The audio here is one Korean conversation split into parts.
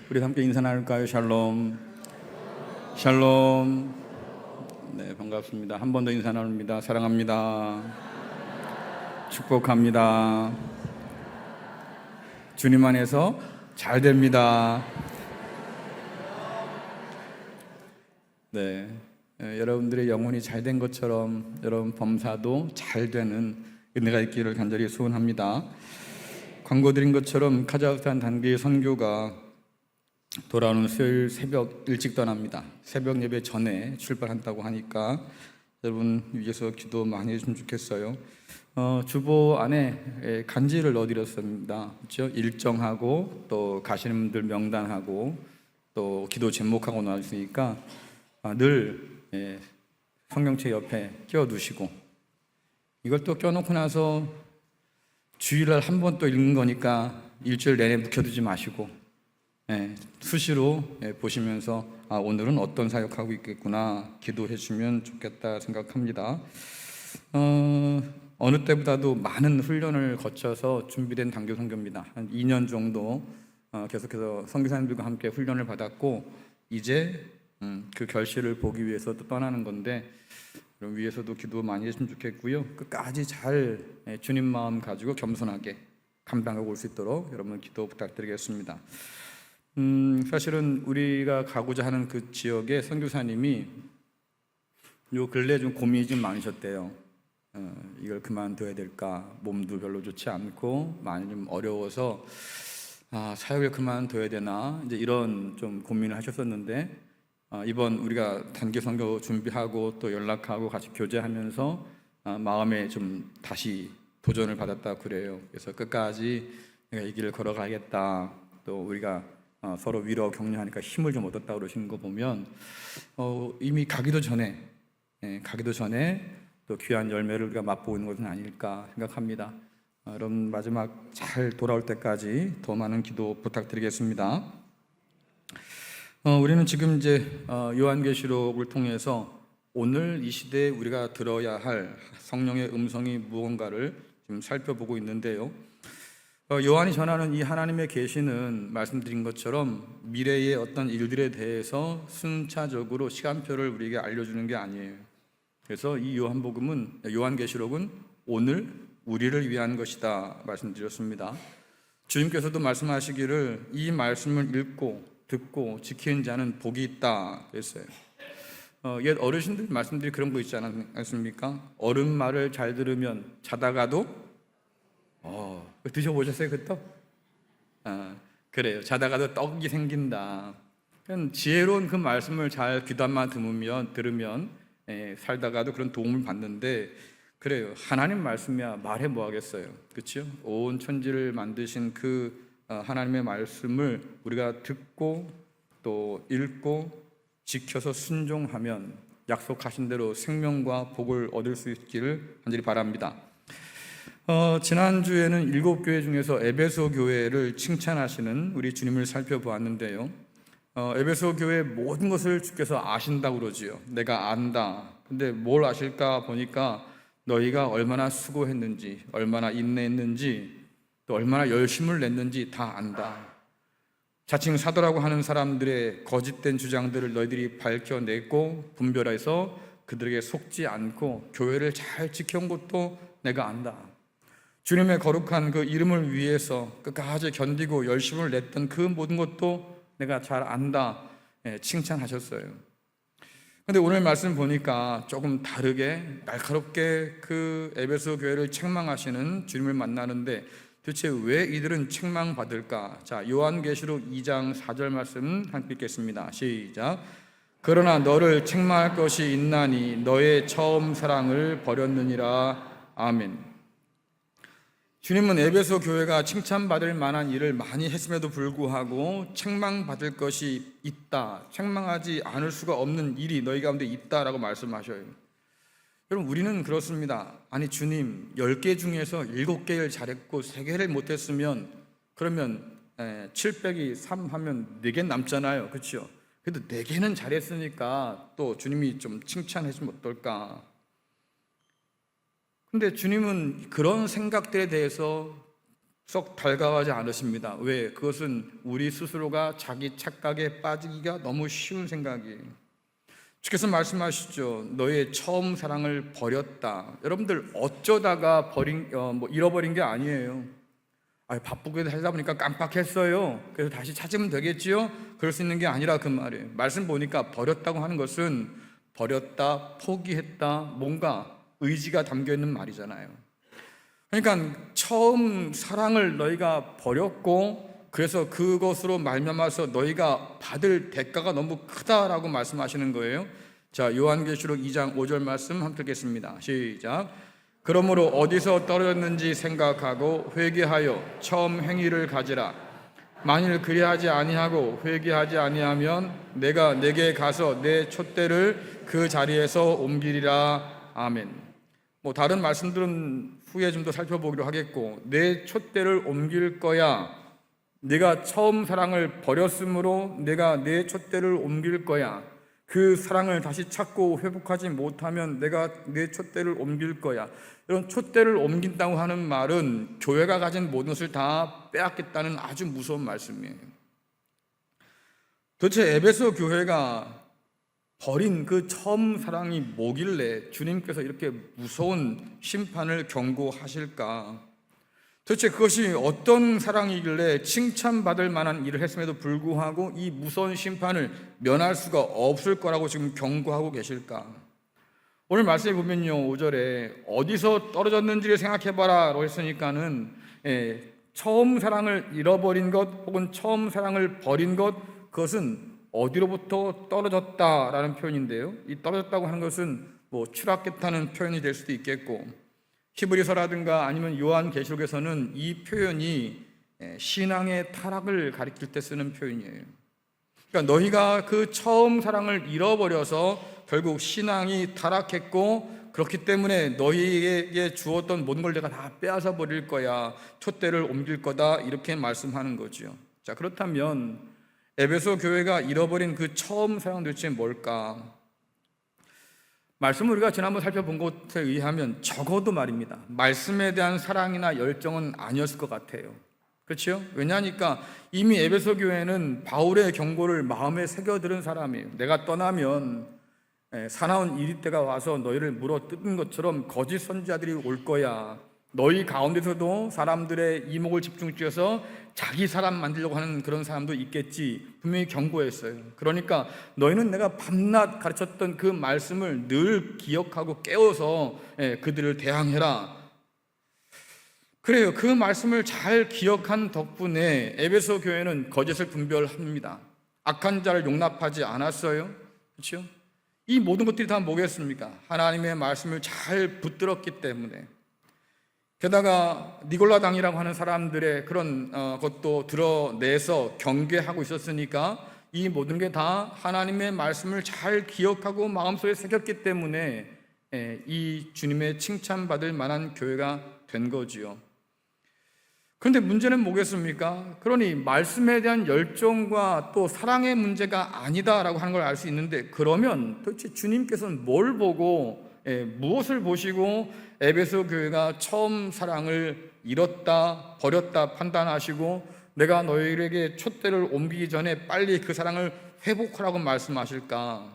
우리 함께 인사 나눌까요? 샬롬. 샬롬. 네, 반갑습니다. 한 번 더 인사 나눕니다. 사랑합니다. 축복합니다. 주님 안에서 잘 됩니다. 네, 여러분들의 영혼이 잘 된 것처럼 여러분 범사도 잘 되는 은혜가 있기를 간절히 소원합니다. 광고 드린 것처럼 카자흐스탄 단기 선교가 돌아오는 수요일 새벽 일찍 떠납니다. 새벽 예배 전에 출발한다고 하니까 여러분 위해서 기도 많이 해주시면 좋겠어요. 주보 안에 간지를 넣어드렸습니다. 그렇죠? 일정하고 또 가시는 분들 명단하고 또 기도 제목하고 나왔으니까 늘 성경책 옆에 끼워두시고, 이걸 또 껴놓고 나서 주일날 한 번 또 읽는 거니까 일주일 내내 묵혀두지 마시고 수시로 보시면서 오늘은 어떤 사역하고 있겠구나 기도해 주면 좋겠다 생각합니다. 어느 때보다도 많은 훈련을 거쳐서 준비된 단교 선교입니다. 한 2년 정도 계속해서 선교사님들과 함께 훈련을 받았고, 이제 그 결실을 보기 위해서 또 떠나는 건데, 그럼 위에서도 기도 많이 했으면 좋겠고요. 끝까지 잘 주님 마음 가지고 겸손하게 감당하고 올 수 있도록 여러분 기도 부탁드리겠습니다. 사실은 우리가 가고자 하는 그 지역의 선교사님이 요 근래 좀 고민이 좀 많으셨대요. 이걸 그만둬야 될까? 몸도 별로 좋지 않고 많이 좀 어려워서 사역을 그만둬야 되나? 이제 이런 좀 고민을 하셨었는데, 이번 우리가 단기 선교 준비하고 또 연락하고 같이 교제하면서 마음에 좀 다시 도전을 받았다 그래요. 그래서 끝까지 내가 이 길을 걸어가겠다. 또 우리가 서로 위로 격려하니까 힘을 좀 얻었다 그러시는 거 보면 이미 가기도 전에 또 귀한 열매를 우리가 맛보고 있는 것은 아닐까 생각합니다. 여러분 마지막 잘 돌아올 때까지 더 많은 기도 부탁드리겠습니다. 우리는 지금 이제 요한계시록을 통해서 오늘 이 시대에 우리가 들어야 할 성령의 음성이 무언가를 지금 살펴보고 있는데요. 요한이 전하는 이 하나님의 계시는 말씀드린 것처럼 미래의 어떤 일들에 대해서 순차적으로 시간표를 우리에게 알려주는 게 아니에요. 그래서 이 요한계시록은 오늘 우리를 위한 것이다 말씀드렸습니다. 주님께서도 말씀하시기를 이 말씀을 읽고 듣고 지키는 자는 복이 있다 그랬어요. 옛 어르신들 말씀들이 그런 거 있지 않습니까? 어른 말을 잘 들으면 자다가도 드셔보셨어요 그 떡? 그래요. 자다가도 떡이 생긴다. 지혜로운 그 말씀을 잘 귀담아 들으면 살다가도 그런 도움을 받는데, 그래요. 하나님 말씀이야 말해 뭐 하겠어요. 그렇죠? 온 천지를 만드신 그 하나님의 말씀을 우리가 듣고 또 읽고 지켜서 순종하면 약속하신 대로 생명과 복을 얻을 수 있기를 간절히 바랍니다. 지난주에는 7교회 중에서 에베소 교회를 칭찬하시는 우리 주님을 살펴보았는데요. 에베소 교회 모든 것을 주께서 아신다고 그러지요. 내가 안다. 근데 뭘 아실까 보니까 너희가 얼마나 수고했는지, 얼마나 인내했는지, 또 얼마나 열심을 냈는지 다 안다. 자칭 사도라고 하는 사람들의 거짓된 주장들을 너희들이 밝혀냈고 분별해서 그들에게 속지 않고 교회를 잘 지켜온 것도 내가 안다. 주님의 거룩한 그 이름을 위해서 끝까지 견디고 열심을 냈던 그 모든 것도 내가 잘 안다 칭찬하셨어요. 그런데 오늘 말씀 보니까 조금 다르게 날카롭게 그 에베소 교회를 책망하시는 주님을 만나는데, 도대체 왜 이들은 책망받을까? 자, 요한계시록 2장 4절 말씀 함께 읽겠습니다. 시작. 그러나 너를 책망할 것이 있나니 너의 처음 사랑을 버렸느니라. 아멘. 주님은 에베소 교회가 칭찬받을 만한 일을 많이 했음에도 불구하고 책망받을 것이 있다, 책망하지 않을 수가 없는 일이 너희 가운데 있다라고 말씀하셔요. 여러분 우리는 그렇습니다. 아니 주님 10개 중에서 7개를 잘했고 3개를 못했으면 그러면 7 빼기 3 하면 4개 남잖아요. 그렇죠? 그래도 4개는 잘했으니까 또 주님이 좀 칭찬해 주면 어떨까? 근데 주님은 그런 생각들에 대해서 썩 달가워하지 않으십니다. 왜? 그것은 우리 스스로가 자기 착각에 빠지기가 너무 쉬운 생각이에요. 주께서 말씀하시죠. 너의 처음 사랑을 버렸다. 여러분들 어쩌다가 잃어버린 게 아니에요. 바쁘게 살다 보니까 깜빡했어요. 그래서 다시 찾으면 되겠지요? 그럴 수 있는 게 아니라 그 말이에요. 말씀 보니까 버렸다고 하는 것은 버렸다, 포기했다, 뭔가 의지가 담겨 있는 말이잖아요. 그러니까 처음 사랑을 너희가 버렸고 그래서 그것으로 말미암아서 너희가 받을 대가가 너무 크다라고 말씀하시는 거예요. 자, 요한계시록 2장 5절 말씀 함께 읽겠습니다. 시작. 그러므로 어디서 떨어졌는지 생각하고 회개하여 처음 행위를 가지라. 만일 그리하지 아니하고 회개하지 아니하면 내가 내게 가서 내 촛대를 그 자리에서 옮기리라. 아멘. 다른 말씀들은 후에 좀 더 살펴보기로 하겠고, 내 촛대를 옮길 거야. 네가 처음 사랑을 버렸으므로 내가 내 촛대를 옮길 거야. 그 사랑을 다시 찾고 회복하지 못하면 내가 내 촛대를 옮길 거야. 이런 촛대를 옮긴다고 하는 말은 교회가 가진 모든 것을 다 빼앗겠다는 아주 무서운 말씀이에요. 도대체 에베소 교회가 버린 그 처음 사랑이 뭐길래 주님께서 이렇게 무서운 심판을 경고하실까? 도대체 그것이 어떤 사랑이길래 칭찬받을 만한 일을 했음에도 불구하고 이 무서운 심판을 면할 수가 없을 거라고 지금 경고하고 계실까? 오늘 말씀에 보면요, 5절에 어디서 떨어졌는지를 생각해봐라 라고 했으니까는 처음 사랑을 잃어버린 것 혹은 처음 사랑을 버린 것, 그것은 어디로부터 떨어졌다라는 표현인데요, 이 떨어졌다고 하는 것은 추락했다는 표현이 될 수도 있겠고, 히브리서라든가 아니면 요한계시록에서는 이 표현이 신앙의 타락을 가리킬 때 쓰는 표현이에요. 그러니까 너희가 그 처음 사랑을 잃어버려서 결국 신앙이 타락했고, 그렇기 때문에 너희에게 주었던 모든 걸 내가 다 빼앗아 버릴 거야, 촛대를 옮길 거다, 이렇게 말씀하는 거죠. 자, 그렇다면 에베소 교회가 잃어버린 그 처음 사랑은 도대체 뭘까? 말씀을 우리가 지난번 살펴본 것에 의하면 적어도 말입니다, 말씀에 대한 사랑이나 열정은 아니었을 것 같아요. 그렇죠? 왜냐하니까 이미 에베소 교회는 바울의 경고를 마음에 새겨들은 사람이에요. 내가 떠나면 사나운 이리때가 와서 너희를 물어 뜯은 것처럼 거짓 선지자들이 올 거야. 너희 가운데서도 사람들의 이목을 집중시켜서 자기 사람 만들려고 하는 그런 사람도 있겠지, 분명히 경고했어요. 그러니까 너희는 내가 밤낮 가르쳤던 그 말씀을 늘 기억하고 깨워서 그들을 대항해라. 그래요. 그 말씀을 잘 기억한 덕분에 에베소 교회는 거짓을 분별합니다. 악한 자를 용납하지 않았어요. 그렇죠? 이 모든 것들이 다 뭐겠습니까? 하나님의 말씀을 잘 붙들었기 때문에. 게다가 니골라당이라고 하는 사람들의 그런 것도 드러내서 경계하고 있었으니까 이 모든 게 다 하나님의 말씀을 잘 기억하고 마음속에 새겼기 때문에 이 주님의 칭찬받을 만한 교회가 된 거지요. 그런데 문제는 뭐겠습니까? 그러니 말씀에 대한 열정과 또 사랑의 문제가 아니다라고 하는 걸 알 수 있는데, 그러면 도대체 주님께서는 뭘 보고 무엇을 보시고 에베소 교회가 처음 사랑을 잃었다, 버렸다 판단하시고 내가 너희에게 촛대를 옮기기 전에 빨리 그 사랑을 회복하라고 말씀하실까?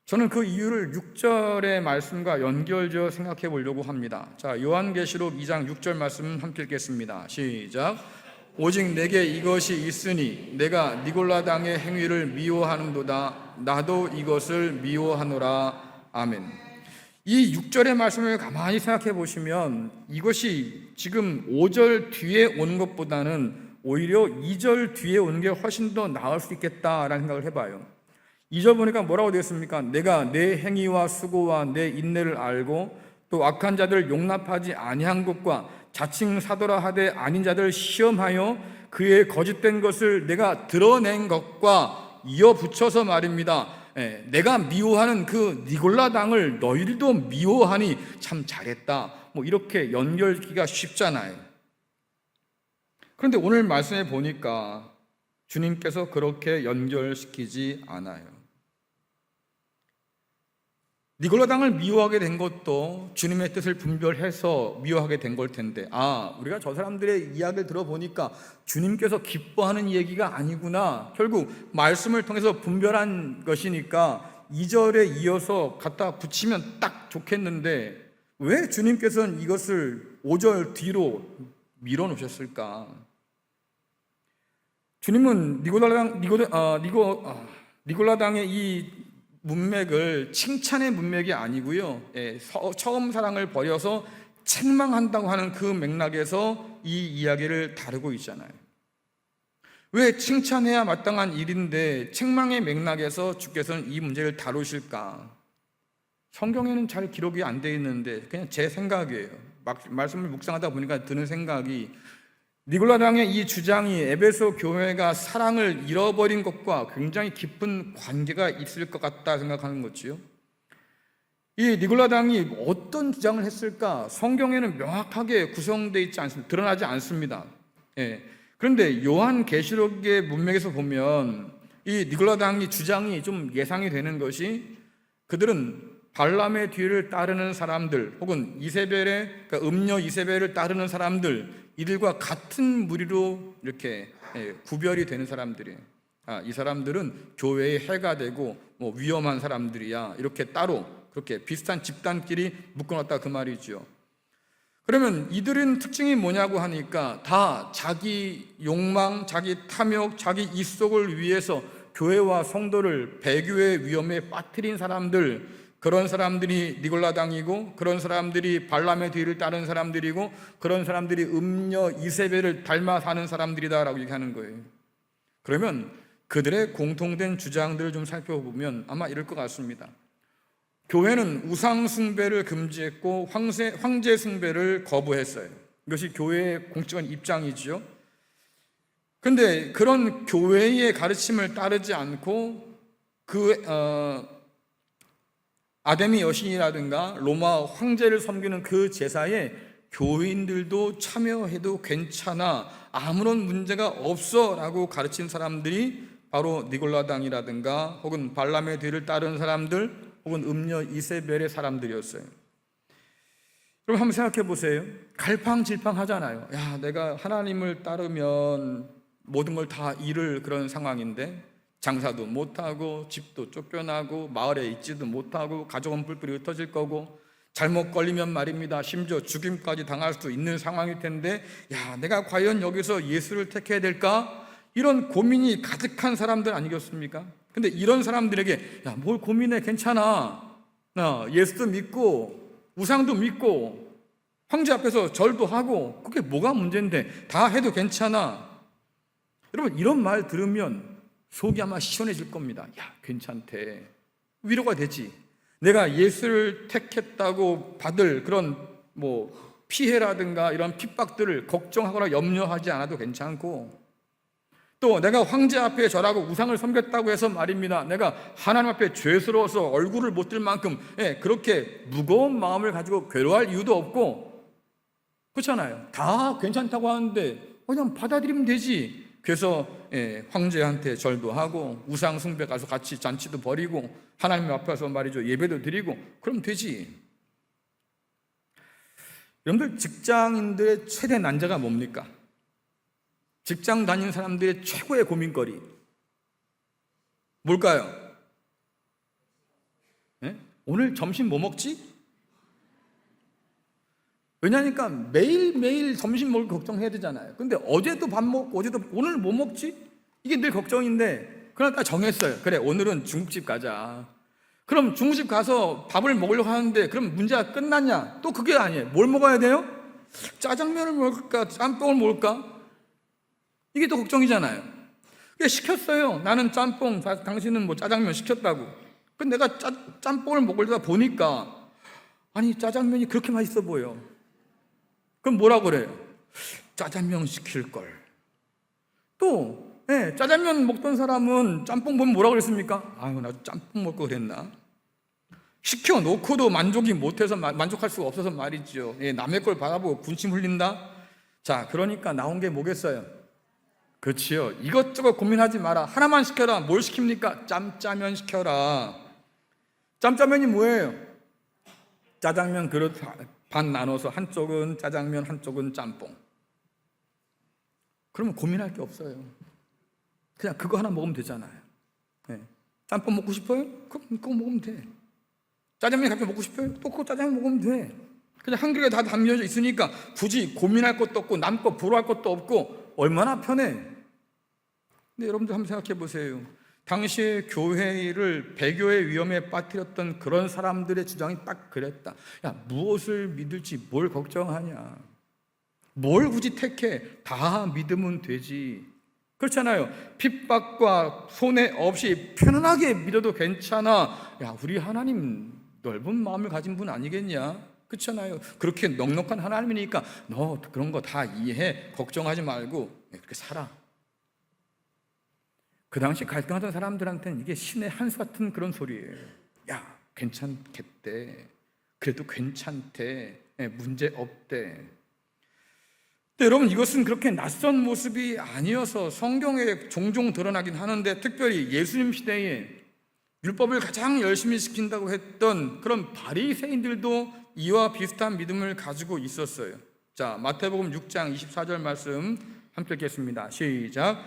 저는 그 이유를 6절의 말씀과 연결지어 생각해 보려고 합니다. 자, 요한계시록 2장 6절 말씀 함께 읽겠습니다. 시작. 오직 내게 이것이 있으니 내가 니골라당의 행위를 미워하는도다. 나도 이것을 미워하노라. 아멘. 이 6절의 말씀을 가만히 생각해 보시면 이것이 지금 5절 뒤에 오는 것보다는 오히려 2절 뒤에 오는 게 훨씬 더 나을 수 있겠다라는 생각을 해봐요. 2절 보니까 뭐라고 되었습니까? 내가 내 행위와 수고와 내 인내를 알고 또 악한 자들 용납하지 아니한 것과 자칭 사도라 하되 아닌 자들 시험하여 그의 거짓된 것을 내가 드러낸 것과 이어 붙여서 말입니다. 내가 미워하는 그 니골라당을 너희들도 미워하니 참 잘했다. 이렇게 연결하기가 쉽잖아요. 그런데 오늘 말씀에 보니까 주님께서 그렇게 연결시키지 않아요. 니골라당을 미워하게 된 것도 주님의 뜻을 분별해서 미워하게 된 걸 텐데, 우리가 저 사람들의 이야기를 들어보니까 주님께서 기뻐하는 얘기가 아니구나, 결국 말씀을 통해서 분별한 것이니까 2절에 이어서 갖다 붙이면 딱 좋겠는데 왜 주님께서는 이것을 5절 뒤로 밀어놓으셨을까? 주님은 니골라당의 이 문맥을 칭찬의 문맥이 아니고요, 처음 사랑을 버려서 책망한다고 하는 그 맥락에서 이 이야기를 다루고 있잖아요. 왜 칭찬해야 마땅한 일인데 책망의 맥락에서 주께서는 이 문제를 다루실까? 성경에는 잘 기록이 안 되어 있는데 그냥 제 생각이에요. 말씀을 묵상하다 보니까 드는 생각이, 니골라당의 이 주장이 에베소 교회가 사랑을 잃어버린 것과 굉장히 깊은 관계가 있을 것 같다 생각하는 거지요. 이 니골라당이 어떤 주장을 했을까? 성경에는 명확하게 구성되어 있지 않습니다. 드러나지 않습니다. 그런데 요한계시록의 문맥에서 보면 이 니골라당이 주장이 좀 예상이 되는 것이, 그들은 발람의 뒤를 따르는 사람들 혹은 이세벨의, 그러니까 음녀 이세벨을 따르는 사람들, 이들과 같은 무리로 이렇게 구별이 되는 사람들이에요. 이 사람들은 교회의 해가 되고 위험한 사람들이야, 이렇게 따로 그렇게 비슷한 집단끼리 묶어놨다 그 말이죠. 그러면 이들은 특징이 뭐냐고 하니까 다 자기 욕망, 자기 탐욕, 자기 이속을 위해서 교회와 성도를 배교의 위험에 빠뜨린 사람들, 그런 사람들이 니골라당이고, 그런 사람들이 발람의 뒤를 따른 사람들이고, 그런 사람들이 음녀 이세벨을 닮아 사는 사람들이다라고 얘기하는 거예요. 그러면 그들의 공통된 주장들을 좀 살펴보면 아마 이럴 것 같습니다. 교회는 우상 숭배를 금지했고 황제 숭배를 거부했어요. 이것이 교회의 공적인 입장이죠. 그런데 그런 교회의 가르침을 따르지 않고 아데미 여신이라든가 로마 황제를 섬기는 그 제사에 교인들도 참여해도 괜찮아, 아무런 문제가 없어 라고 가르친 사람들이 바로 니골라당이라든가 혹은 발람의 뒤를 따른 사람들 혹은 음녀 이세벨의 사람들이었어요. 그럼 한번 생각해 보세요. 갈팡질팡 하잖아요. 내가 하나님을 따르면 모든 걸 다 잃을 그런 상황인데, 장사도 못하고 집도 쫓겨나고 마을에 있지도 못하고 가족은 뿔뿔이 흩어질 거고, 잘못 걸리면 말입니다, 심지어 죽임까지 당할 수도 있는 상황일 텐데, 내가 과연 여기서 예수를 택해야 될까? 이런 고민이 가득한 사람들 아니겠습니까? 근데 이런 사람들에게 뭘 고민해, 괜찮아, 예수도 믿고 우상도 믿고 황제 앞에서 절도 하고, 그게 뭐가 문제인데, 다 해도 괜찮아. 여러분, 이런 말 들으면 속이 아마 시원해질 겁니다. 괜찮대, 위로가 되지. 내가 예수를 택했다고 받을 그런 피해라든가 이런 핍박들을 걱정하거나 염려하지 않아도 괜찮고, 또 내가 황제 앞에 절하고 우상을 섬겼다고 해서 말입니다, 내가 하나님 앞에 죄스러워서 얼굴을 못 들 만큼 그렇게 무거운 마음을 가지고 괴로워할 이유도 없고, 그렇잖아요. 다 괜찮다고 하는데 그냥 받아들이면 되지. 그래서 황제한테 절도 하고 우상 숭배 가서 같이 잔치도 벌이고 하나님 앞에서 말이죠, 예배도 드리고 그럼 되지. 여러분들, 직장인들의 최대 난제가 뭡니까? 직장 다니는 사람들의 최고의 고민거리 뭘까요? 오늘 점심 뭐 먹지? 왜냐니까 매일매일 점심 먹을 걱정해야 되잖아요. 근데 어제도 밥 먹고 오늘 뭐 먹지? 이게 늘 걱정인데, 그러니까 정했어요. 그래, 오늘은 중국집 가자. 그럼 중국집 가서 밥을 먹으려고 하는데 그럼 문제가 끝났냐? 또 그게 아니에요. 뭘 먹어야 돼요? 짜장면을 먹을까? 짬뽕을 먹을까? 이게 또 걱정이잖아요. 그래서 시켰어요. 나는 짬뽕, 당신은 짜장면 시켰다고. 근데 내가 짬뽕을 먹으려다 보니까 아니, 짜장면이 그렇게 맛있어 보여. 그럼 뭐라고 그래요? 짜장면 시킬 걸. 또 짜장면 먹던 사람은 짬뽕 보면 뭐라고 그랬습니까? 나 짬뽕 먹고 그랬나? 시켜놓고도 만족이 못해서 만족할 수가 없어서 말이죠. 남의 걸 바라보고 군침 흘린다? 자, 그러니까 나온 게 뭐겠어요? 그렇지요. 이것저것 고민하지 마라. 하나만 시켜라. 뭘 시킵니까? 짬짜면 시켜라. 짬짜면이 뭐예요? 짜장면 그릇 반 나눠서 한쪽은 짜장면, 한쪽은 짬뽕. 그러면 고민할 게 없어요. 그냥 그거 하나 먹으면 되잖아요. 네. 짬뽕 먹고 싶어요? 그럼 그거 먹으면 돼. 짜장면 갑자기 먹고 싶어요? 또 그거 짜장면 먹으면 돼. 그냥 한 그릇에 다 담겨져 있으니까 굳이 고민할 것도 없고 남 거 보러할 것도 없고 얼마나 편해. 근데 여러분들 한번 생각해 보세요. 당시에 교회를 배교의 위험에 빠뜨렸던 그런 사람들의 주장이 딱 그랬다. 야, 무엇을 믿을지 뭘 걱정하냐. 뭘 굳이 택해. 다 믿으면 되지. 그렇잖아요. 핍박과 손해 없이 편안하게 믿어도 괜찮아. 야, 우리 하나님 넓은 마음을 가진 분 아니겠냐? 그렇잖아요. 그렇게 넉넉한 하나님이니까 너 그런 거 다 이해해. 걱정하지 말고 그렇게 살아. 그 당시 갈등하던 사람들한테는 이게 신의 한 수 같은 그런 소리예요. 야, 괜찮겠대. 그래도 괜찮대. 문제 없대. 근데 여러분, 이것은 그렇게 낯선 모습이 아니어서 성경에 종종 드러나긴 하는데, 특별히 예수님 시대에 율법을 가장 열심히 지킨다고 했던 그런 바리새인들도 이와 비슷한 믿음을 가지고 있었어요. 자, 마태복음 6장 24절 말씀 함께 읽겠습니다. 시작.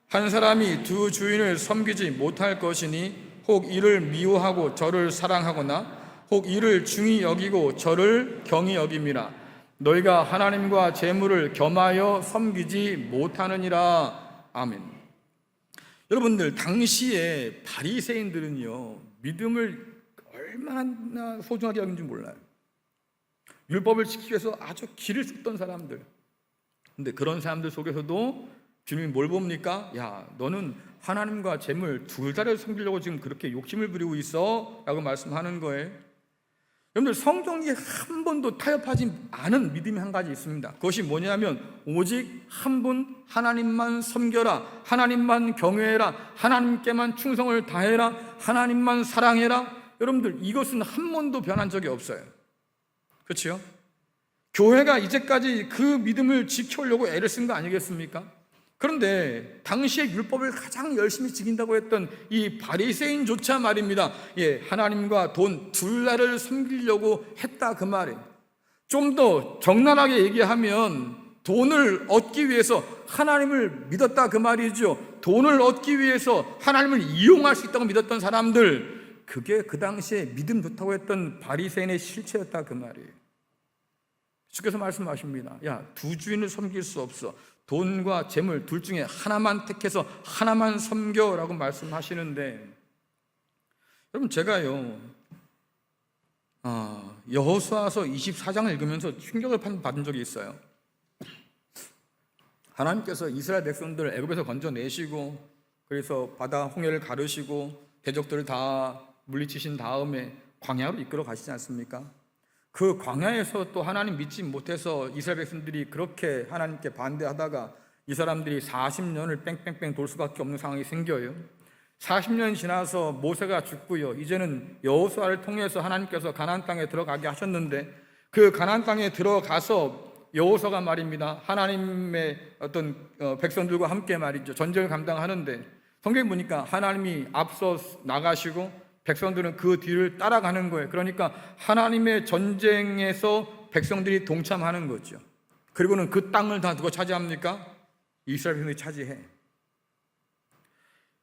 한 사람이 두 주인을 섬기지 못할 것이니 혹 이를 미워하고 저를 사랑하거나 혹 이를 중히 여기고 저를 경히 여김이라. 너희가 하나님과 재물을 겸하여 섬기지 못하느니라. 아멘. 여러분들, 당시에 바리새인들은요, 믿음을 얼마나 소중하게 여긴지 몰라요. 율법을 지키기 위해서 아주 기를 썼던 사람들. 근데 그런 사람들 속에서도 주님이 뭘 봅니까? 야, 너는 하나님과 재물 둘 다를 섬기려고 지금 그렇게 욕심을 부리고 있어? 라고 말씀하는 거예요. 여러분들, 성경에 한 번도 타협하지 않은 믿음이 한 가지 있습니다. 그것이 뭐냐면 오직 한 분 하나님만 섬겨라, 하나님만 경외해라, 하나님께만 충성을 다해라, 하나님만 사랑해라. 여러분들, 이것은 한 번도 변한 적이 없어요. 그렇죠? 교회가 이제까지 그 믿음을 지켜오려고 애를 쓴 거 아니겠습니까? 그런데 당시에 율법을 가장 열심히 지킨다고 했던 이 바리새인조차 말입니다. 예, 하나님과 돈 둘 다를 섬기려고 했다, 그 말이에요. 좀 더 적나라하게 얘기하면 돈을 얻기 위해서 하나님을 믿었다, 그 말이죠. 돈을 얻기 위해서 하나님을 이용할 수 있다고 믿었던 사람들, 그게 그 당시에 믿음 좋다고 했던 바리새인의 실체였다, 그 말이에요. 주께서 말씀하십니다. 야, 두 주인을 섬길 수 없어. 돈과 재물 둘 중에 하나만 택해서 하나만 섬겨라고 말씀하시는데, 여러분, 제가요 여호수아서 24장을 읽으면서 충격을 받은 적이 있어요. 하나님께서 이스라엘 백성들을 애굽에서 건져내시고, 그래서 바다 홍해를 가르시고 대적들을 다 물리치신 다음에 광야로 이끌어 가시지 않습니까? 그 광야에서 또 하나님 믿지 못해서 이스라엘 백성들이 그렇게 하나님께 반대하다가 이 사람들이 40년을 뺑뺑뺑 돌 수밖에 없는 상황이 생겨요. 40년이 지나서 모세가 죽고요, 이제는 여호수아를 통해서 하나님께서 가나안 땅에 들어가게 하셨는데, 그 가나안 땅에 들어가서 여호수아가 말입니다, 하나님의 어떤 백성들과 함께 말이죠, 전쟁을 감당하는데, 성경에 보니까 하나님이 앞서 나가시고 백성들은 그 뒤를 따라가는 거예요. 그러니까 하나님의 전쟁에서 백성들이 동참하는 거죠. 그리고는 그 땅을 다 누가 차지합니까? 이스라엘 백성들이 차지해.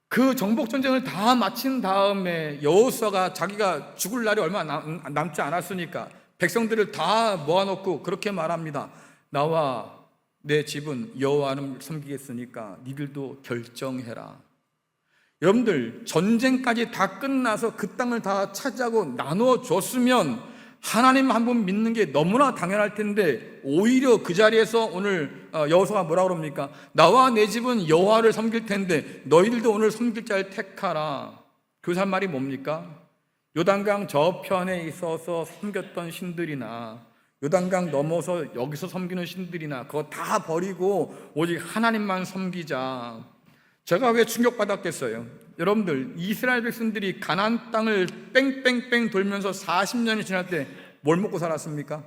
그 정복 전쟁을 다 마친 다음에 여호수아가 자기가 죽을 날이 얼마 남지 않았으니까 백성들을 다 모아놓고 그렇게 말합니다. 나와 내 집은 여호와를 섬기겠으니까 니들도 결정해라. 여러분들, 전쟁까지 다 끝나서 그 땅을 다 차지하고 나눠줬으면 하나님 한 분 믿는 게 너무나 당연할 텐데, 오히려 그 자리에서 오늘 여호수아가 뭐라 그럽니까? 나와 내 집은 여호와를 섬길 텐데 너희들도 오늘 섬길 자를 택하라. 그 말이 뭡니까? 요단강 저편에 있어서 섬겼던 신들이나 요단강 넘어서 여기서 섬기는 신들이나 그거 다 버리고 오직 하나님만 섬기자. 제가 왜 충격받았겠어요? 여러분들, 이스라엘 백성들이 가나안 땅을 뺑뺑뺑 돌면서 40년이 지날 때 뭘 먹고 살았습니까?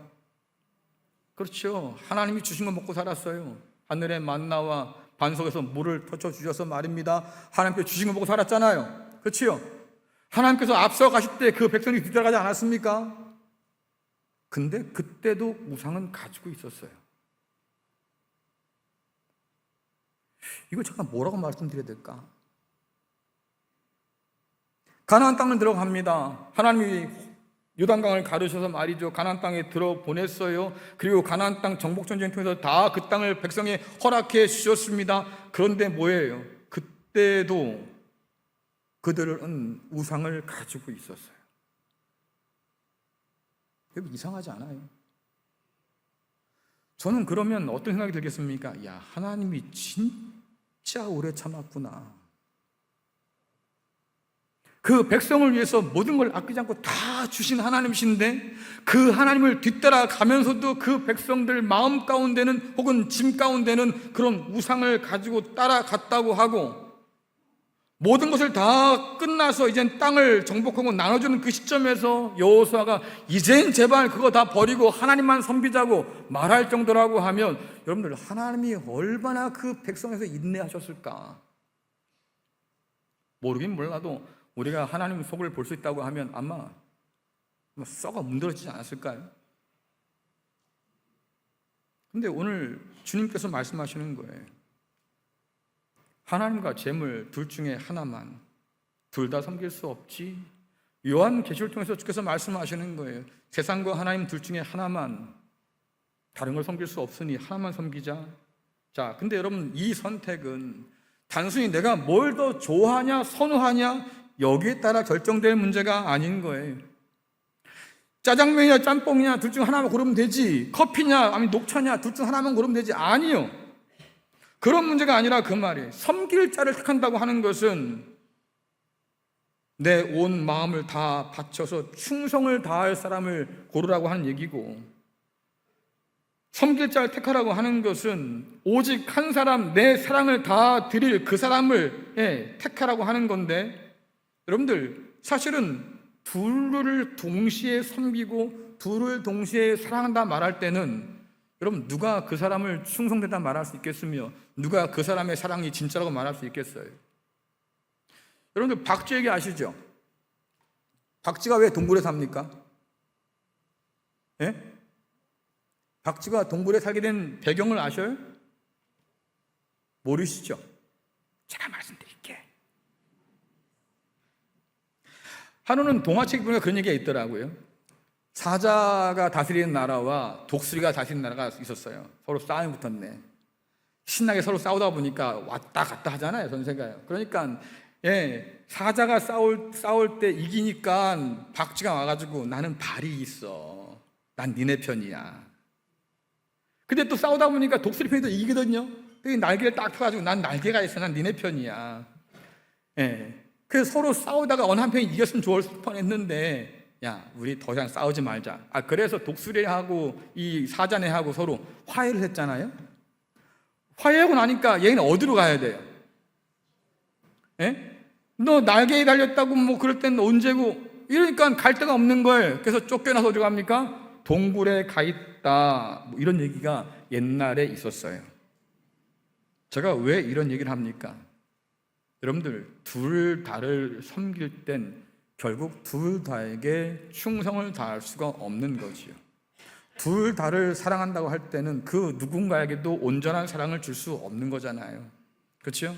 그렇죠, 하나님이 주신 거 먹고 살았어요. 하늘의 만나와 반석에서 물을 터쳐 주셔서 말입니다, 하나님께서 주신 거 먹고 살았잖아요. 그렇죠? 하나님께서 앞서 가실 때 그 백성이 뒤따라가지 않았습니까? 근데 그때도 우상은 가지고 있었어요. 이거 제가 뭐라고 말씀드려야 될까? 가나안 땅을 들어갑니다. 하나님이 요단강을 가르셔서 말이죠, 가나안 땅에 들어보냈어요. 그리고 가나안 땅 정복전쟁 통해서 다 그 땅을 백성에 허락해 주셨습니다. 그런데 뭐예요? 그때도 그들은 우상을 가지고 있었어요. 여러분, 이상하지 않아요? 저는 그러면 어떤 생각이 들겠습니까? 야, 하나님이 진짜 오래 참았구나. 그 백성을 위해서 모든 걸 아끼지 않고 다 주신 하나님이신데, 그 하나님을 뒤따라가면서도 그 백성들 마음 가운데는, 혹은 짐 가운데는 그런 우상을 가지고 따라갔다고 하고, 모든 것을 다 끝나서 이젠 땅을 정복하고 나눠주는 그 시점에서 여호수아가 이젠 제발 그거 다 버리고 하나님만 섬기자고 말할 정도라고 하면, 여러분들, 하나님이 얼마나 그 백성에서 인내하셨을까? 모르긴 몰라도 우리가 하나님 속을 볼 수 있다고 하면 아마 썩어 문드러지지 않았을까요? 근데 오늘 주님께서 말씀하시는 거예요. 하나님과 재물 둘 중에 하나만, 둘 다 섬길 수 없지. 요한계시를 통해서 주께서 말씀하시는 거예요. 세상과 하나님 둘 중에 하나만, 다른 걸 섬길 수 없으니 하나만 섬기자. 자, 근데 여러분, 이 선택은 단순히 내가 뭘 더 좋아하냐 선호하냐 여기에 따라 결정될 문제가 아닌 거예요. 짜장면이냐 짬뽕이냐 둘 중 하나만 고르면 되지, 커피냐 아니 녹차냐 둘 중 하나만 고르면 되지. 아니요, 그런 문제가 아니라 그 말이에요. 섬길 자를 택한다고 하는 것은 내 온 마음을 다 바쳐서 충성을 다할 사람을 고르라고 하는 얘기고, 섬길 자를 택하라고 하는 것은 오직 한 사람, 내 사랑을 다 드릴 그 사람을 택하라고 하는 건데, 여러분들, 사실은 둘을 동시에 섬기고 둘을 동시에 사랑한다 말할 때는, 여러분, 누가 그 사람을 충성된다 말할 수 있겠으며 누가 그 사람의 사랑이 진짜라고 말할 수 있겠어요? 여러분들, 박쥐 얘기 아시죠? 박쥐가 왜 동굴에 삽니까? 예? 박쥐가 동굴에 살게 된 배경을 아셔요? 모르시죠? 제가 말씀드릴게. 한우는 동화책 보니까 그런 얘기가 있더라고요. 사자가 다스리는 나라와 독수리가 다스리는 나라가 있었어요. 서로 싸움이 붙었네. 신나게 서로 싸우다 보니까 왔다 갔다 하잖아요, 전세가요. 그러니까 사자가 싸울 때 이기니까 박쥐가 와가지고 나는 발이 있어, 난 니네 편이야. 근데 또 싸우다 보니까 독수리 편이 또 이기거든요. 날개를 딱 펴가지고 난 날개가 있어, 난 니네 편이야. 그래서 서로 싸우다가 어느 한 편이 이겼으면 좋을 뻔했는데, 야, 우리 더 이상 싸우지 말자. 그래서 독수리하고 이 사자네하고 서로 화해를 했잖아요. 화해하고 나니까 얘는 어디로 가야 돼요? 너 날개에 달렸다고 뭐 그럴 땐 언제고, 이러니까 갈 데가 없는 거예요. 그래서 쫓겨나서 어디 갑니까? 동굴에 가 있다, 뭐 이런 얘기가 옛날에 있었어요. 제가 왜 이런 얘기를 합니까? 여러분들, 둘 다를 섬길 땐 결국 둘 다에게 충성을 다할 수가 없는 거지요. 둘 다를 사랑한다고 할 때는 그 누군가에게도 온전한 사랑을 줄 수 없는 거잖아요. 그렇죠?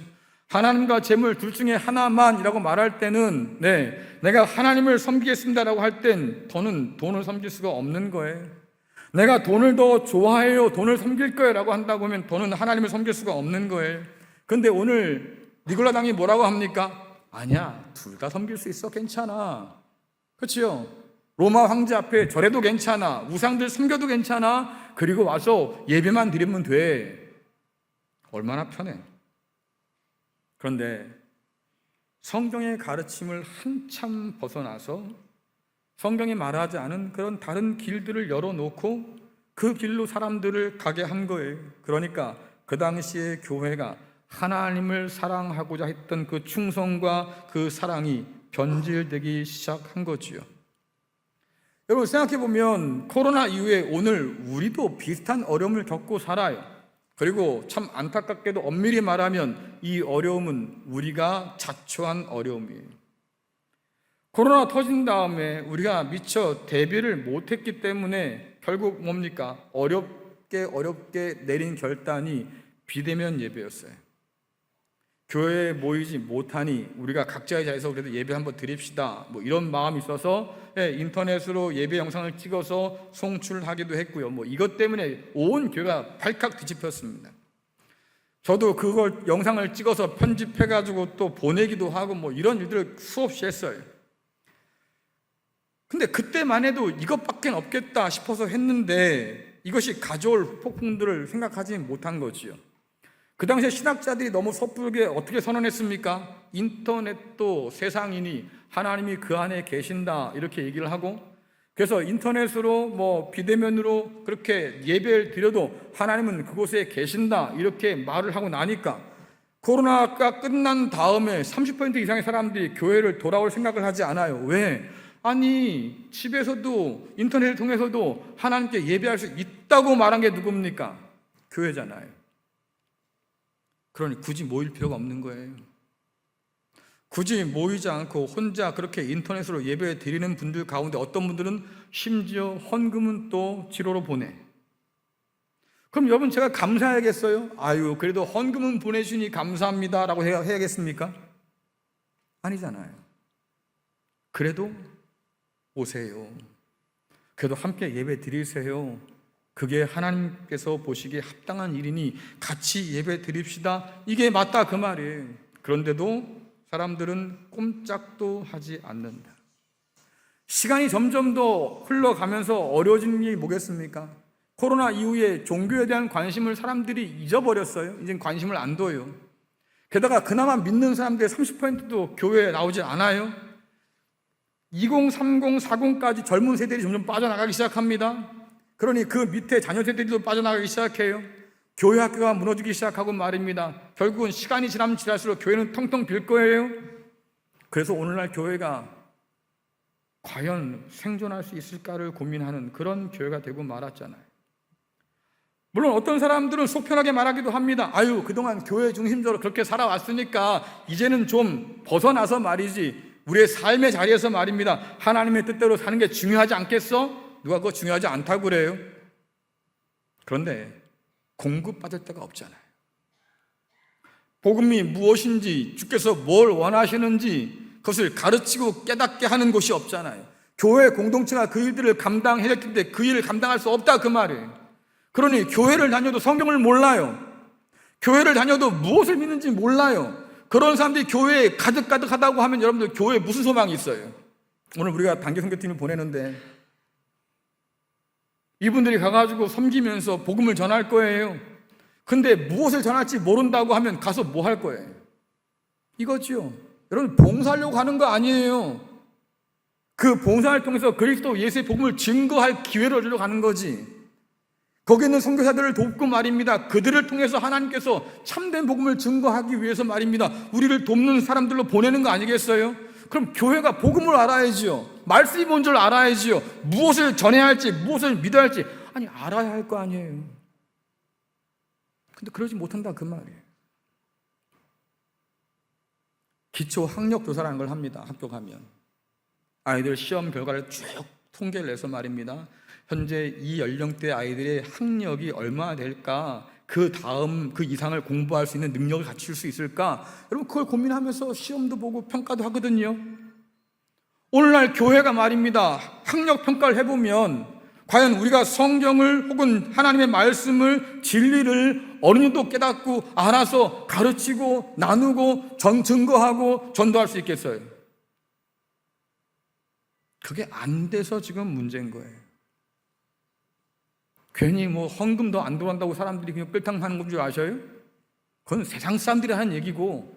하나님과 재물 둘 중에 하나만이라고 말할 때는 내가 하나님을 섬기겠습니다라고 할 땐 더는 돈을 섬길 수가 없는 거예요. 내가 돈을 더 좋아해요, 돈을 섬길 거예요 라고 한다고 하면 더는 하나님을 섬길 수가 없는 거예요. 그런데 오늘 니골라당이 뭐라고 합니까? 아니야, 둘 다 섬길 수 있어, 괜찮아. 그렇지요? 로마 황제 앞에 절해도 괜찮아, 우상들 섬겨도 괜찮아, 그리고 와서 예배만 드리면 돼. 얼마나 편해. 그런데 성경의 가르침을 한참 벗어나서 성경이 말하지 않은 그런 다른 길들을 열어놓고 그 길로 사람들을 가게 한 거예요. 그러니까 그 당시에 교회가 하나님을 사랑하고자 했던 그 충성과 그 사랑이 변질되기 시작한 거지요. 여러분, 생각해보면 코로나 이후에 오늘 우리도 비슷한 어려움을 겪고 살아요. 그리고 참 안타깝게도 엄밀히 말하면 이 어려움은 우리가 자초한 어려움이에요. 코로나 터진 다음에 우리가 미처 대비를 못했기 때문에 결국 뭡니까? 어렵게 내린 결단이 비대면 예배였어요. 교회에 모이지 못하니 우리가 각자의 자리에서 그래도 예배 한번 드립시다, 뭐 이런 마음이 있어서 인터넷으로 예배 영상을 찍어서 송출하기도 했고요. 뭐 이것 때문에 온 교회가 발칵 뒤집혔습니다. 저도 그걸 영상을 찍어서 편집해가지고 또 보내기도 하고 뭐 이런 일들을 수없이 했어요. 근데 그때만 해도 이것밖에 없겠다 싶어서 했는데 이것이 가져올 폭풍들을 생각하지 못한 거지요. 그 당시에 신학자들이 너무 섣부르게 어떻게 선언했습니까? 인터넷도 세상이니 하나님이 그 안에 계신다, 이렇게 얘기를 하고, 그래서 인터넷으로 뭐 비대면으로 그렇게 예배를 드려도 하나님은 그곳에 계신다, 이렇게 말을 하고 나니까 코로나가 끝난 다음에 30% 이상의 사람들이 교회를 돌아올 생각을 하지 않아요. 왜? 아니, 집에서도 인터넷을 통해서도 하나님께 예배할 수 있다고 말한 게 누굽니까? 교회잖아요. 그러니 굳이 모일 필요가 없는 거예요. 굳이 모이지 않고 혼자 그렇게 인터넷으로 예배 드리는 분들 가운데 어떤 분들은 심지어 헌금은 또 지로로 보내. 그럼 여러분, 제가 감사해야겠어요? 아유, 그래도 헌금은 보내주니 감사합니다 라고 해야겠습니까? 아니잖아요. 그래도 오세요. 그래도 함께 예배 드리세요. 그게 하나님께서 보시기에 합당한 일이니 같이 예배 드립시다, 이게 맞다, 그 말이에요. 그런데도 사람들은 꼼짝도 하지 않는다. 시간이 점점 더 흘러가면서 어려워지는 게 뭐겠습니까? 코로나 이후에 종교에 대한 관심을 사람들이 잊어버렸어요. 이젠 관심을 안 둬요. 게다가 그나마 믿는 사람들의 30%도 교회에 나오지 않아요. 20, 30, 40까지 젊은 세대들이 점점 빠져나가기 시작합니다. 그러니 그 밑에 자녀 세대들도 빠져나가기 시작해요. 교회 학교가 무너지기 시작하고 말입니다. 결국은 시간이 지나면 지날수록 교회는 텅텅 빌 거예요. 그래서 오늘날 교회가 과연 생존할 수 있을까를 고민하는 그런 교회가 되고 말았잖아요. 물론 어떤 사람들은 속편하게 말하기도 합니다. 아유, 그동안 교회 중심적으로 그렇게 살아왔으니까 이제는 좀 벗어나서 말이지, 우리의 삶의 자리에서 말입니다, 하나님의 뜻대로 사는 게 중요하지 않겠어? 누가 그거 중요하지 않다고 그래요? 그런데 공급받을 데가 없잖아요. 복음이 무엇인지, 주께서 뭘 원하시는지 그것을 가르치고 깨닫게 하는 곳이 없잖아요. 교회 공동체가 그 일들을 감당해야 했는데 그 일을 감당할 수 없다, 그 말이에요. 그러니 교회를 다녀도 성경을 몰라요. 교회를 다녀도 무엇을 믿는지 몰라요. 그런 사람들이 교회에 가득가득하다고 하면 여러분들 교회에 무슨 소망이 있어요? 오늘 우리가 단기 선교팀을 보내는데 이분들이 가가지고 섬기면서 복음을 전할 거예요. 근데 무엇을 전할지 모른다고 하면 가서 뭐 할 거예요? 이거지요. 여러분, 봉사하려고 가는 거 아니에요. 그 봉사를 통해서 그리스도 예수의 복음을 증거할 기회를 얻으려고 가는 거지. 거기 있는 선교사들을 돕고 말입니다, 그들을 통해서 하나님께서 참된 복음을 증거하기 위해서 말입니다, 우리를 돕는 사람들로 보내는 거 아니겠어요? 그럼 교회가 복음을 알아야지요. 말씀이 뭔 줄 알아야지요. 무엇을 전해야 할지, 무엇을 믿어야 할지, 아니, 알아야 할 거 아니에요. 근데 그러지 못한다, 그 말이에요. 기초 학력 조사라는 걸 합니다. 학교 가면 아이들 시험 결과를 쭉 통계를 내서 말입니다, 현재 이 연령대 아이들의 학력이 얼마나 될까, 그 다음 그 이상을 공부할 수 있는 능력을 갖출 수 있을까, 여러분 그걸 고민하면서 시험도 보고 평가도 하거든요. 오늘날 교회가 말입니다, 학력 평가를 해보면 과연 우리가 성경을 혹은 하나님의 말씀을, 진리를 어느 정도 깨닫고 알아서 가르치고 나누고 증거하고 전도할 수 있겠어요? 그게 안 돼서 지금 문제인 거예요. 괜히 뭐 헌금도 안 들어간다고 사람들이 그냥 뺄탕하는 건 줄 아셔요? 그건 세상 사람들이 하는 얘기고,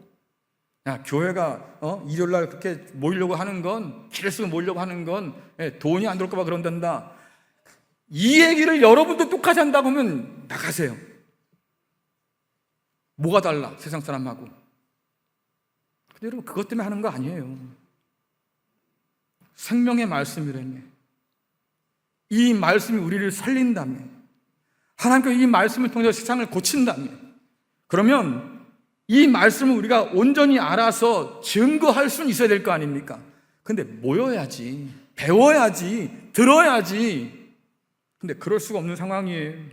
야, 교회가 일요일날 그렇게 모이려고 하는 건, 길을 쓰고 모이려고 하는 건 돈이 안 들어올까 봐 그런단다, 이 얘기를 여러분도 똑같이 한다고 하면 나가세요. 뭐가 달라 세상 사람하고? 근데 여러분, 그것 때문에 하는 거 아니에요. 생명의 말씀이라며, 이 말씀이 우리를 살린다면, 하나님께서 이 말씀을 통해서 세상을 고친다면, 그러면 이 말씀을 우리가 온전히 알아서 증거할 수는 있어야 될 거 아닙니까? 근데 모여야지, 배워야지, 들어야지. 근데 그럴 수가 없는 상황이에요.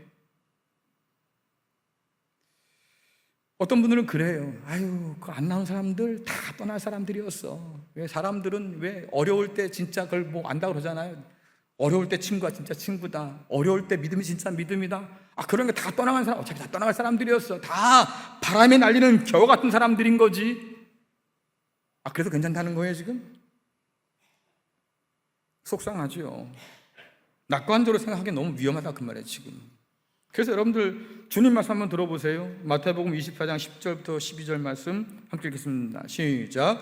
어떤 분들은 그래요. 아유, 그 안 나온 사람들 다 떠날 사람들이었어. 왜 사람들은 왜 어려울 때 진짜 그걸 뭐 안다고 그러잖아요. 어려울 때 친구가 진짜 친구다. 어려울 때 믿음이 진짜 믿음이다. 아, 그런 게 다 떠나간 사람, 어차피 다 떠나갈 사람들이었어. 다 바람에 날리는 겨우 같은 사람들인 거지. 아, 그래서 괜찮다는 거예요, 지금? 속상하죠. 낙관적으로 생각하기엔 너무 위험하다, 그 말이에요, 지금. 그래서 여러분들 주님 말씀 한번 들어보세요. 마태복음 24장 10절부터 12절 말씀 함께 읽겠습니다. 시작.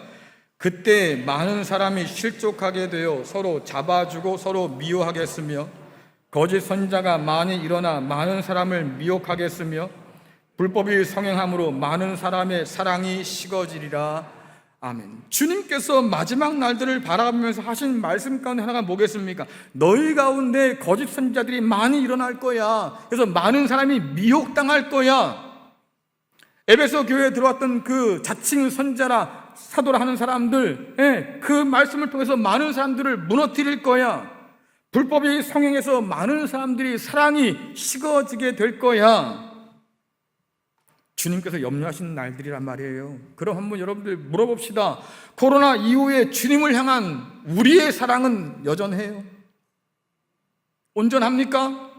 그때 많은 사람이 실족하게 되어 서로 잡아주고 서로 미워하겠으며 거짓 선지자가 많이 일어나 많은 사람을 미혹하겠으며 불법이 성행함으로 많은 사람의 사랑이 식어지리라. 아멘. 주님께서 마지막 날들을 바라보면서 하신 말씀 가운데 하나가 뭐겠습니까? 너희 가운데 거짓 선지자들이 많이 일어날 거야. 그래서 많은 사람이 미혹당할 거야. 에베소 교회에 들어왔던 그 자칭 선지자라 사도라 하는 사람들, 그 말씀을 통해서 많은 사람들을 무너뜨릴 거야. 불법이 성행해서 많은 사람들이 사랑이 식어지게 될 거야. 주님께서 염려하시는 날들이란 말이에요. 그럼 한번 여러분들 물어봅시다. 코로나 이후에 주님을 향한 우리의 사랑은 여전해요? 온전합니까?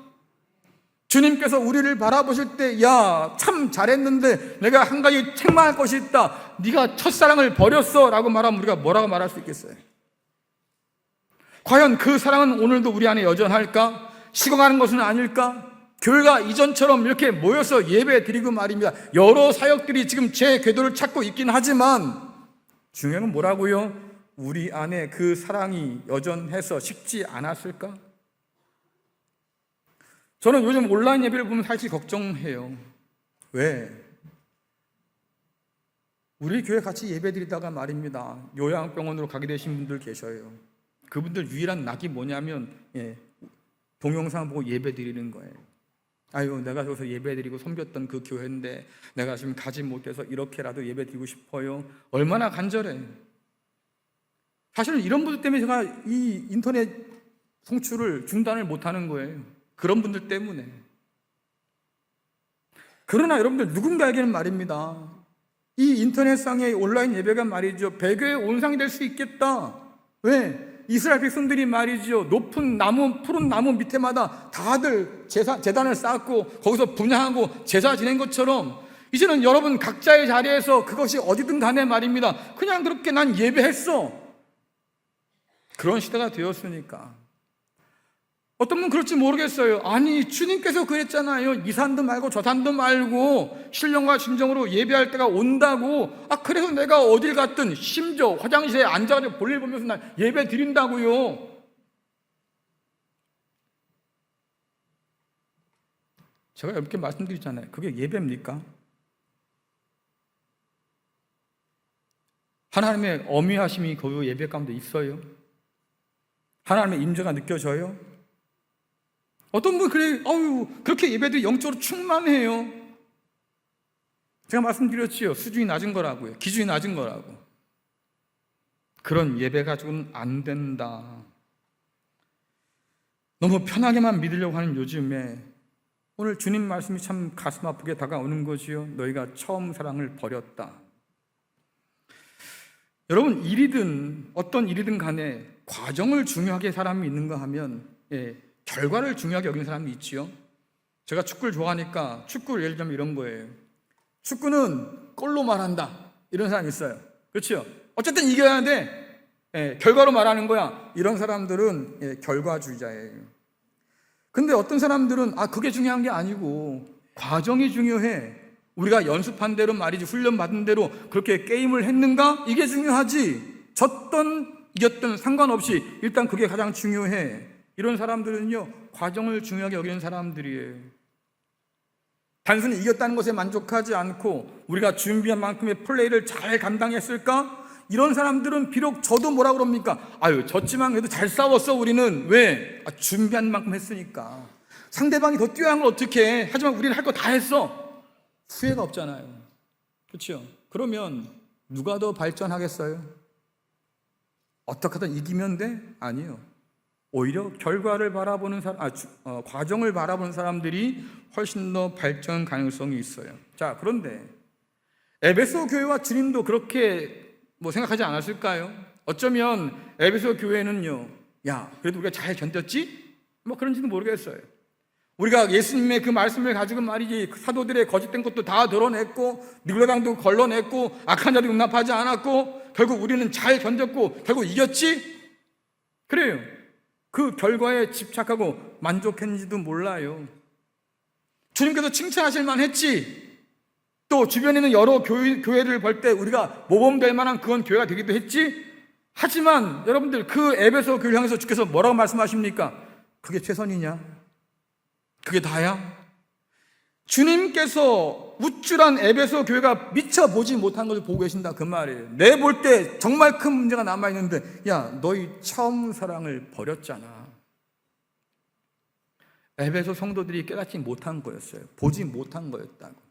주님께서 우리를 바라보실 때, 야, 참 잘했는데 내가 한 가지 책망할 것이 있다. 네가 첫사랑을 버렸어 라고 말하면 우리가 뭐라고 말할 수 있겠어요? 과연 그 사랑은 오늘도 우리 안에 여전할까? 식어가는 것은 아닐까? 교회가 이전처럼 이렇게 모여서 예배 드리고 말입니다. 여러 사역들이 지금 제 궤도를 찾고 있긴 하지만 중요한 건 뭐라고요? 우리 안에 그 사랑이 여전해서 식지 않았을까? 저는 요즘 온라인 예배를 보면 사실 걱정해요. 왜? 우리 교회 같이 예배 드리다가 말입니다. 요양병원으로 가게 되신 분들 계셔요. 그분들 유일한 낙이 뭐냐면 동영상 보고 예배 드리는 거예요. 아유, 내가 저기서 예배드리고 섬겼던 그 교회인데 내가 지금 가지 못해서 이렇게라도 예배드리고 싶어요. 얼마나 간절해. 사실은 이런 분들 때문에 제가 이 인터넷 송출을 중단을 못하는 거예요. 그런 분들 때문에. 그러나 여러분들 누군가에게는 말입니다. 이 인터넷상의 온라인 예배가 말이죠, 배교의 온상이 될 수 있겠다. 왜? 이스라엘 백성들이 말이죠, 높은 나무, 푸른 나무 밑에마다 다들 제단을 쌓고 거기서 분향하고 제사 지낸 것처럼 이제는 여러분 각자의 자리에서 그것이 어디든 간에 말입니다, 그냥 그렇게 난 예배했어. 그런 시대가 되었으니까. 어떤 분은 그럴지 모르겠어요. 아니, 주님께서 그랬잖아요. 이 산도 말고 저 산도 말고 신령과 진정으로 예배할 때가 온다고. 아, 그래서 내가 어딜 갔든 심지어 화장실에 앉아서 볼일 보면서 난 예배 드린다고요. 제가 이렇게 말씀드리잖아요. 그게 예배입니까? 하나님의 어미하심이 그 예배 가운데 있어요? 하나님의 임재가 느껴져요? 어떤 분은 그래, 그렇게 예배도 영적으로 충만해요. 제가 말씀드렸지요. 수준이 낮은 거라고요. 기준이 낮은 거라고. 그런 예배 가지고는 안 된다. 너무 편하게만 믿으려고 하는 요즘에 오늘 주님 말씀이 참 가슴 아프게 다가오는 거지요. 너희가 처음 사랑을 버렸다. 여러분, 일이든 어떤 일이든 간에 과정을 중요하게 사람이 있는가 하면 결과를 중요하게 여기는 사람이 있지요. 제가 축구를 좋아하니까 축구를 예를 들면 이런 거예요. 축구는 골로 말한다, 이런 사람이 있어요. 그렇죠? 어쨌든 이겨야 돼. 결과로 말하는 거야. 이런 사람들은 결과주의자예요. 근데 어떤 사람들은 그게 중요한 게 아니고 과정이 중요해. 우리가 연습한 대로 말이지, 훈련 받은 대로 그렇게 게임을 했는가? 이게 중요하지. 졌던 이겼던 상관없이 일단 그게 가장 중요해. 이런 사람들은요, 과정을 중요하게 여기는 사람들이에요. 단순히 이겼다는 것에 만족하지 않고 우리가 준비한 만큼의 플레이를 잘 감당했을까? 이런 사람들은 비록 저도 뭐라 그럽니까? 졌지만 그래도 잘 싸웠어 우리는. 왜? 준비한 만큼 했으니까. 상대방이 더 뛰어난 걸 어떻게 해? 하지만 우리는 할 거 다 했어. 후회가 없잖아요. 그렇죠? 그러면 누가 더 발전하겠어요? 어떻게든 이기면 돼? 아니요. 오히려 결과를 바라보는 과정을 바라보는 사람들이 훨씬 더 발전 가능성이 있어요. 자, 그런데 에베소 교회와 주님도 그렇게 생각하지 않았을까요? 어쩌면 에베소 교회는요, 야, 그래도 우리가 잘 견뎠지? 그런지는 모르겠어요. 우리가 예수님의 그 말씀을 가지고 말이지, 사도들의 거짓된 것도 다 드러냈고, 니고라당도 걸러냈고, 악한 자도 용납하지 않았고, 결국 우리는 잘 견뎠고, 결국 이겼지? 그래요. 그 결과에 집착하고 만족했는지도 몰라요. 주님께서 칭찬하실 만했지. 또 주변에 있는 여러 교회를 볼 때 우리가 모범될 만한 그런 교회가 되기도 했지. 하지만 여러분들, 그 에베소 교회를 향해서 주께서 뭐라고 말씀하십니까? 그게 최선이냐? 그게 다야? 주님께서 우쭐한 에베소 교회가 미처 보지 못한 것을 보고 계신다, 그 말이에요. 내 볼 때 정말 큰 문제가 남아있는데, 야, 너희 처음 사랑을 버렸잖아. 에베소 성도들이 깨닫지 못한 거였어요. 보지 못한 거였다고.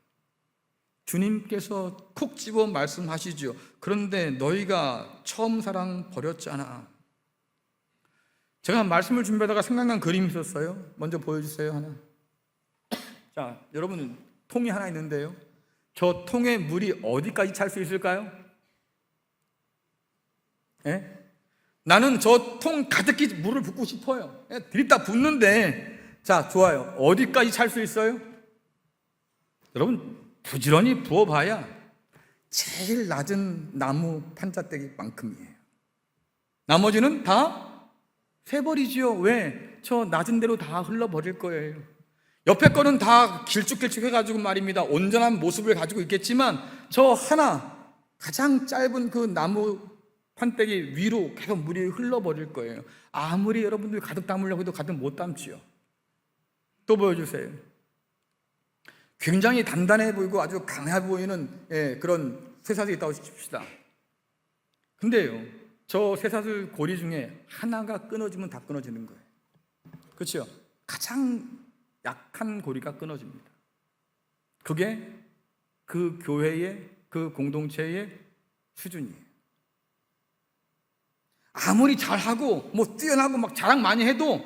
주님께서 콕 집어 말씀하시죠. 그런데 너희가 처음 사랑 버렸잖아. 제가 말씀을 준비하다가 생각난 그림이 있었어요. 먼저 보여주세요. 하나. 자, 여러분, 통이 하나 있는데요, 저 통에 물이 어디까지 찰 수 있을까요? 예? 나는 저 통 가득히 물을 붓고 싶어요. 예? 들이다 붓는데, 자, 좋아요. 어디까지 찰 수 있어요? 여러분, 부지런히 부어봐야 제일 낮은 나무 판자떼기만큼이에요. 나머지는 다 새버리지요. 왜? 저 낮은 대로 다 흘러버릴 거예요. 옆에 거는 다 길쭉길쭉 해가지고 말입니다, 온전한 모습을 가지고 있겠지만, 저 하나 가장 짧은 그 나무 판때기 위로 계속 물이 흘러버릴 거예요. 아무리 여러분들이 가득 담으려고 해도 가득 못 담지요. 또 보여주세요. 굉장히 단단해 보이고 아주 강해 보이는 그런 쇠사슬이 있다고 칩시다. 근데요, 저 쇠사슬 고리 중에 하나가 끊어지면 다 끊어지는 거예요. 그렇죠? 가장 약한 고리가 끊어집니다. 그게 그 교회의, 그 공동체의 수준이에요. 아무리 잘하고 뛰어나고 막 자랑 많이 해도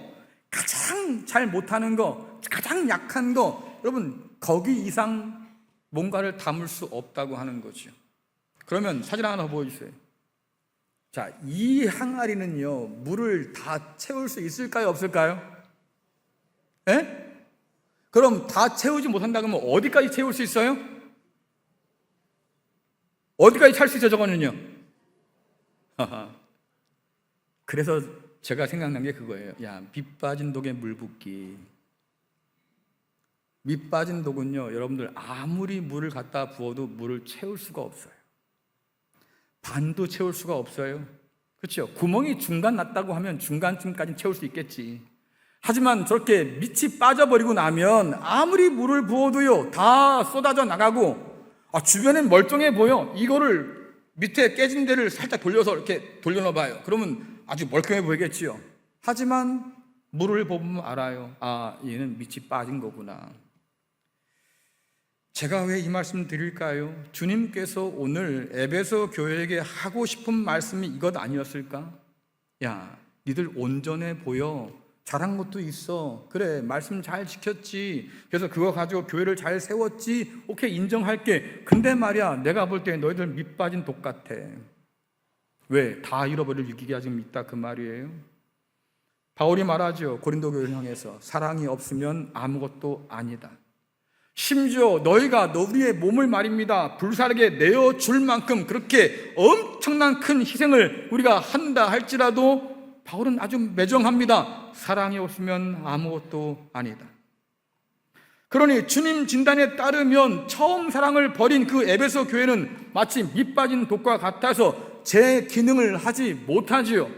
가장 잘 못하는 거, 가장 약한 거, 여러분, 거기 이상 뭔가를 담을 수 없다고 하는 거죠. 그러면 사진 하나 보여주세요. 자, 이 항아리는요, 물을 다 채울 수 있을까요, 없을까요? 예? 그럼 다 채우지 못한다 그러면 어디까지 채울 수 있어요? 어디까지 찰 수 있죠, 저거는요? 그래서 제가 생각난 게 그거예요. 야, 밑 빠진 독에 물 붓기. 밑 빠진 독은요, 여러분들 아무리 물을 갖다 부어도 물을 채울 수가 없어요. 반도 채울 수가 없어요. 그렇죠? 구멍이 중간 났다고 하면 중간쯤까지 채울 수 있겠지. 하지만 저렇게 밑이 빠져버리고 나면 아무리 물을 부어도요, 다 쏟아져 나가고, 주변엔 멀쩡해 보여. 이거를 밑에 깨진 데를 살짝 돌려서 이렇게 돌려놔봐요. 그러면 아주 멀쩡해 보이겠지요. 하지만 물을 보면 알아요. 얘는 밑이 빠진 거구나. 제가 왜 이 말씀 드릴까요? 주님께서 오늘 에베소 교회에게 하고 싶은 말씀이 이것 아니었을까? 야, 니들 온전해 보여. 잘한 것도 있어. 그래, 말씀 잘 지켰지. 그래서 그거 가지고 교회를 잘 세웠지. 오케이, 인정할게. 근데 말이야, 내가 볼 때 너희들 밑 빠진 독 같아. 왜? 다 잃어버릴 위기가 지금 있다, 그 말이에요. 바울이 말하죠, 고린도 교회를 향해서. 사랑이 없으면 아무것도 아니다. 심지어 너희가 우리의 몸을 말입니다, 불사르게 내어줄 만큼 그렇게 엄청난 큰 희생을 우리가 한다 할지라도 바울은 아주 매정합니다. 사랑이 없으면 아무것도 아니다. 그러니 주님 진단에 따르면 처음 사랑을 버린 그 에베소 교회는 마치 밑 빠진 독과 같아서 제 기능을 하지 못하지요.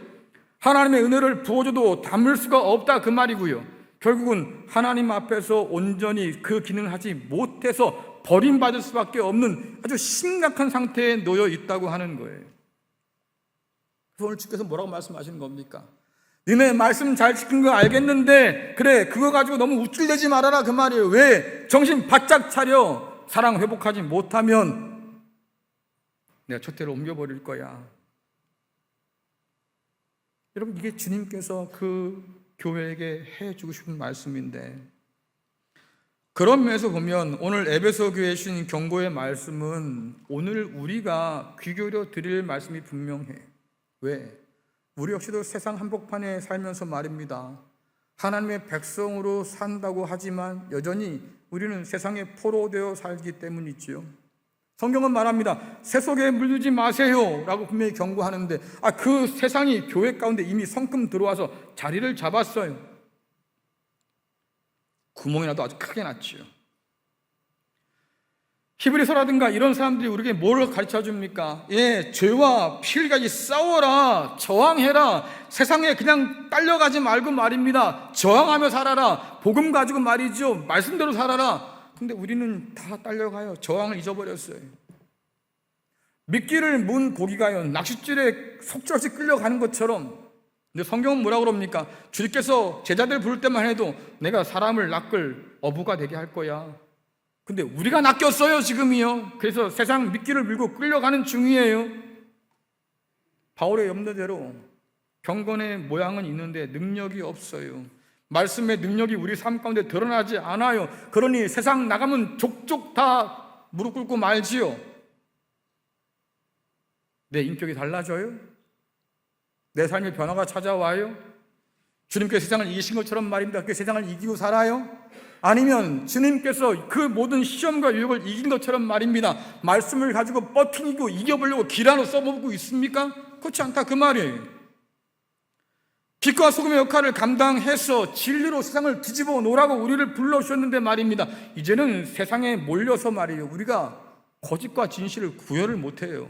하나님의 은혜를 부어줘도 담을 수가 없다, 그 말이고요. 결국은 하나님 앞에서 온전히 그 기능을 하지 못해서 버림받을 수밖에 없는 아주 심각한 상태에 놓여 있다고 하는 거예요. 그래서 오늘 주께서 뭐라고 말씀하시는 겁니까? 너네 말씀 잘 지킨 거 알겠는데, 그래, 그거 가지고 너무 우쭐대지 말아라, 그 말이에요. 왜? 정신 바짝 차려. 사랑 회복하지 못하면 내가 촛대로 옮겨버릴 거야. 여러분, 이게 주님께서 그 교회에게 해주고 싶은 말씀인데, 그런 면에서 보면 오늘 에베소 교회에 주신 경고의 말씀은 오늘 우리가 귀 기울여 드릴 말씀이 분명해. 왜? 우리 역시도 세상 한복판에 살면서 말입니다, 하나님의 백성으로 산다고 하지만 여전히 우리는 세상에 포로되어 살기 때문이지요. 성경은 말합니다. 새 속에 물들지 마세요 라고 분명히 경고하는데, 그 세상이 교회 가운데 이미 성큼 들어와서 자리를 잡았어요. 구멍이 나도 아주 크게 났지요. 히브리서라든가 이런 사람들이 우리에게 뭘 가르쳐 줍니까? 죄와 피를 싸워라, 저항해라, 세상에 그냥 딸려가지 말고 말입니다, 저항하며 살아라, 복음 가지고 말이죠, 말씀대로 살아라. 근데 우리는 다 딸려가요. 저항을 잊어버렸어요. 미끼를 문 고기가요, 낚싯줄에 속절없이 끌려가는 것처럼. 근데 성경은 뭐라고 그럽니까? 주님께서 제자들 부를 때만 해도 내가 사람을 낚을 어부가 되게 할 거야. 근데 우리가 낚였어요, 지금이요. 그래서 세상 미끼를 밀고 끌려가는 중이에요. 바울의 염려대로 경건의 모양은 있는데 능력이 없어요. 말씀의 능력이 우리 삶 가운데 드러나지 않아요. 그러니 세상 나가면 족족 다 무릎 꿇고 말지요. 내 인격이 달라져요? 내 삶의 변화가 찾아와요? 주님께서 세상을 이기신 것처럼 말입니다. 그 세상을 이기고 살아요? 아니면 주님께서 그 모든 시험과 유혹을 이긴 것처럼 말입니다, 말씀을 가지고 버티고 이겨보려고 기란으로 써먹고 있습니까? 그렇지 않다, 그 말이에요. 빛과 소금의 역할을 감당해서 진리로 세상을 뒤집어 놓으라고 우리를 불러주셨는데 말입니다, 이제는 세상에 몰려서 말이에요, 우리가 거짓과 진실을 구별을 못해요.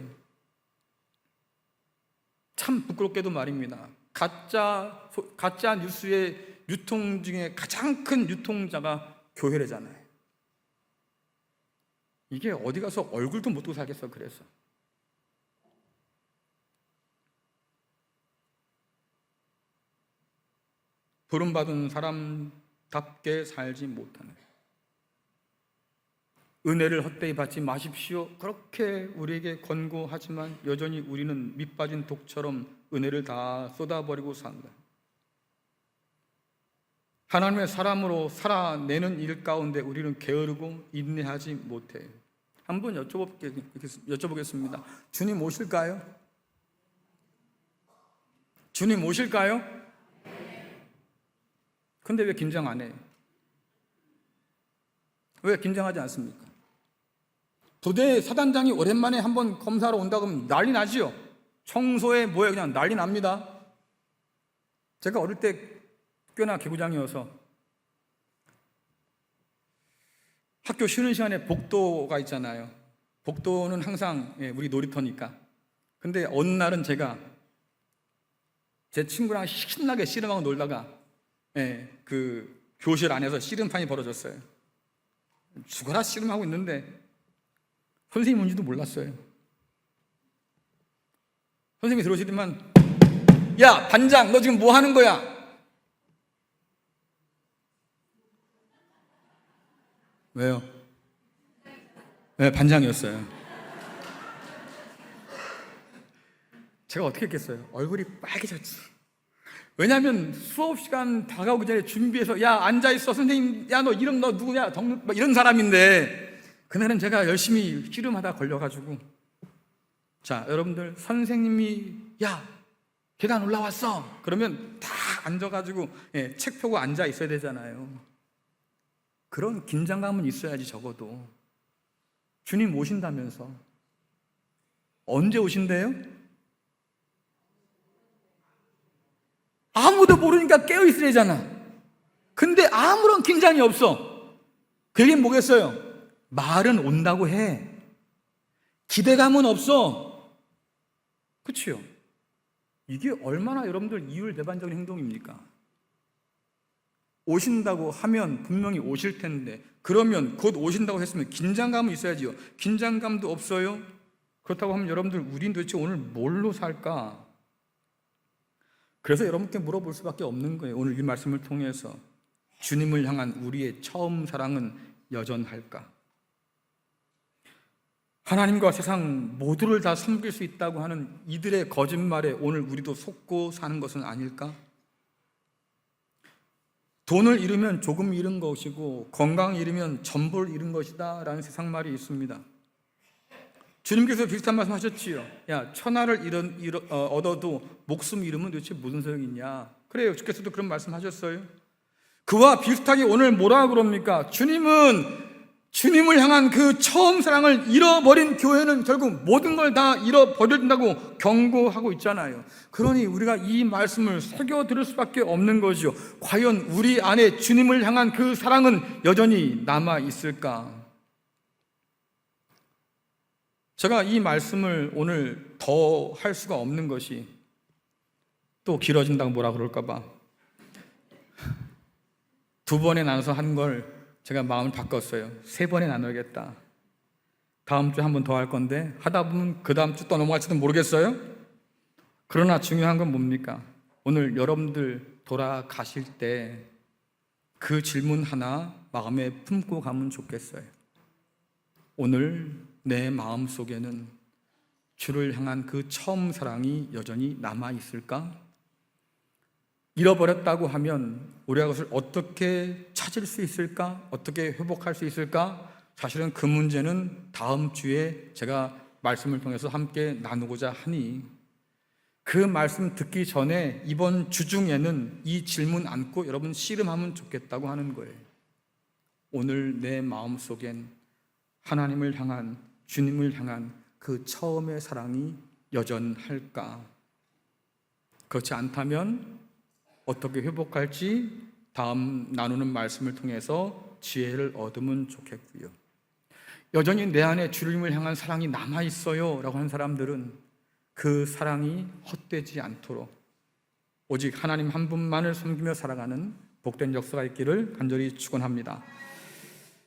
참 부끄럽게도 말입니다, 가짜 뉴스의 유통 중에 가장 큰 유통자가 교회래잖아요. 이게 어디 가서 얼굴도 못 두고 살겠어. 그래서 부름받은 사람답게 살지 못하는, 은혜를 헛되이 받지 마십시오 그렇게 우리에게 권고하지만 여전히 우리는 밑빠진 독처럼 은혜를 다 쏟아버리고 산다. 하나님의 사람으로 살아내는 일 가운데 우리는 게으르고 인내하지 못해요. 한번 여쭤보겠습니다. 주님 오실까요? 주님 오실까요? 근데 왜 김장 안 해요? 왜 김장하지 않습니까? 부대 사단장이 오랜만에 한번 검사하러 온다고 하면 난리 나지요. 청소에 뭐에 그냥 난리 납니다. 제가 어릴 때 꽤나 개구장이어서 학교 쉬는 시간에 복도가 있잖아요. 복도는 항상 우리 놀이터니까. 근데 어느 날은 제가 제 친구랑 신나게 씨름하고 놀다가 그 교실 안에서 씨름판이 벌어졌어요. 죽어라 씨름하고 있는데 선생님 뭔지도 몰랐어요. 선생님이 들어오시더만, 야 반장 너 지금 뭐 하는 거야? 왜요? 네, 반장이었어요. 제가 어떻게 했겠어요? 얼굴이 빨개졌지. 왜냐하면 수업 시간 다가오기 전에 준비해서, 야 앉아있어 선생님, 야 너 이름 너 누구냐, 이런 사람인데, 그날은 제가 열심히 씨름하다 걸려가지고, 자 여러분들, 선생님이 야 계단 올라왔어 그러면 다 앉아가지고 책 펴고 앉아 있어야 되잖아요. 그런 긴장감은 있어야지. 적어도 주님 오신다면서. 언제 오신대요? 아무도 모르니까 깨어있어야 되잖아. 근데 아무런 긴장이 없어. 그 얘기는 뭐겠어요? 말은 온다고 해. 기대감은 없어. 그치요? 이게 얼마나 여러분들 이율배반적인 행동입니까? 오신다고 하면 분명히 오실 텐데, 그러면 곧 오신다고 했으면 긴장감은 있어야지요. 긴장감도 없어요. 그렇다고 하면 여러분들, 우린 도대체 오늘 뭘로 살까? 그래서 여러분께 물어볼 수밖에 없는 거예요. 오늘 이 말씀을 통해서 주님을 향한 우리의 처음 사랑은 여전할까? 하나님과 세상 모두를 다 섬길 수 있다고 하는 이들의 거짓말에 오늘 우리도 속고 사는 것은 아닐까? 돈을 잃으면 조금 잃은 것이고 건강 잃으면 전부를 잃은 것이다 라는 세상 말이 있습니다. 주님께서 비슷한 말씀 하셨지요. 야, 천하를 얻어도 목숨 잃으면 도대체 무슨 소용이 있냐. 그래요, 주께서도 그런 말씀 하셨어요. 그와 비슷하게 오늘 뭐라 그럽니까? 주님을 향한 그 처음 사랑을 잃어버린 교회는 결국 모든 걸 다 잃어버린다고 경고하고 있잖아요. 그러니 우리가 이 말씀을 새겨 들을 수밖에 없는 거죠. 과연 우리 안에 주님을 향한 그 사랑은 여전히 남아 있을까? 제가 이 말씀을 오늘 더 할 수가 없는 것이, 또 길어진다고 뭐라 그럴까 봐 2번에 나눠서 한 걸 제가 마음을 바꿨어요. 3번에 나누겠다. 다음 주에 한 번 더 할 건데 하다 보면 그 다음 주 또 넘어갈지도 모르겠어요. 그러나 중요한 건 뭡니까? 오늘 여러분들 돌아가실 때 그 질문 하나 마음에 품고 가면 좋겠어요. 오늘 내 마음 속에는 주를 향한 그 처음 사랑이 여전히 남아 있을까? 잃어버렸다고 하면 우리가 그것을 어떻게 찾을 수 있을까? 어떻게 회복할 수 있을까? 사실은 그 문제는 다음 주에 제가 말씀을 통해서 함께 나누고자 하니, 그 말씀 듣기 전에 이번 주 중에는 이 질문 안고 여러분 씨름하면 좋겠다고 하는 거예요. 오늘 내 마음속엔 하나님을 향한, 주님을 향한 그 처음의 사랑이 여전할까? 그렇지 않다면 어떻게 회복할지 다음 나누는 말씀을 통해서 지혜를 얻으면 좋겠고요. 여전히 내 안에 주님을 향한 사랑이 남아있어요 라고 하는 사람들은 그 사랑이 헛되지 않도록 오직 하나님 한 분만을 섬기며 살아가는 복된 역사가 있기를 간절히 축원합니다.